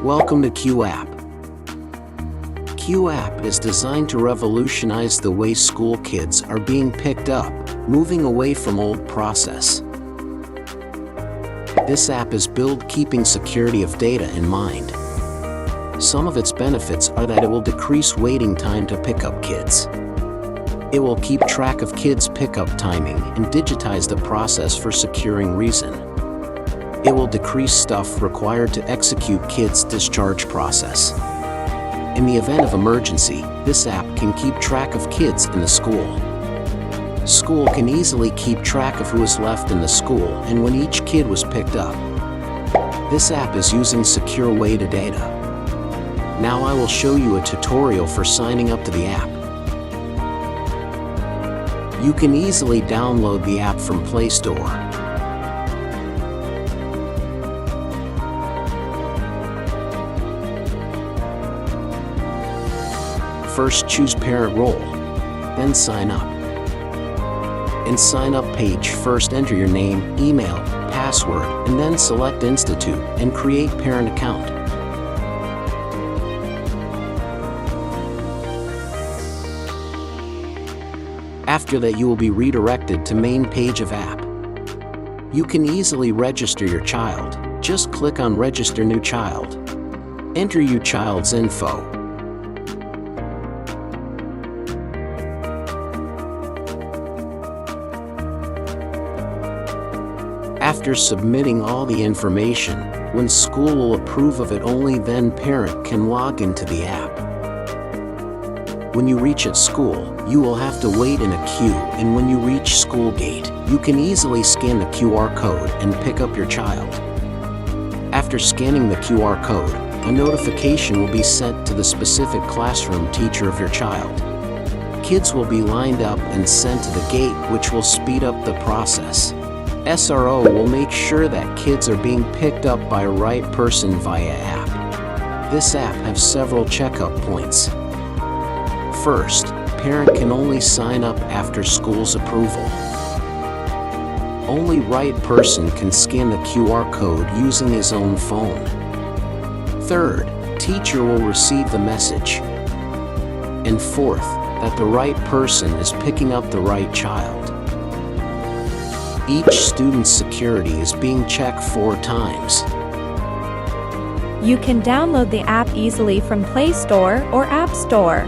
Welcome to QQue App. QQue App is designed to revolutionize the way school kids are being picked up, moving away from old process. This app is built keeping security of data in mind. Some of its benefits are that it will decrease waiting time to pick up kids. It will keep track of kids' pickup timing and digitize the process for securing reason. It will decrease stuff required to execute kids' discharge process. In the event of emergency, this app can keep track of kids in the school. School can easily keep track of who is left in the school and when each kid was picked up. This app is using secure way to data. Now I will show you a tutorial for signing up to the app. You can easily download the app from Play Store. First choose Parent Role, then Sign Up. In Sign Up page, first enter your name, email, password, and then select Institute and create Parent Account. After that, you will be redirected to main page of app. You can easily register your child. Just click on Register New Child. Enter your child's info. After submitting all the information, when school will approve of it, only then parent can log into the app. When you reach at school, you will have to wait in a queue, and when you reach school gate, you can easily scan the QR code and pick up your child. After scanning the QR code, a notification will be sent to the specific classroom teacher of your child. Kids will be lined up and sent to the gate, which will speed up the process. SRO will make sure that kids are being picked up by a right person via app. This app has several checkup points. First, parent can only sign up after school's approval. Only right person can scan the QR code using his own phone. Third, teacher will receive the message. And fourth, that the right person is picking up the right child. Each student's security is being checked 4 times. You can download the app easily from Play Store or App Store.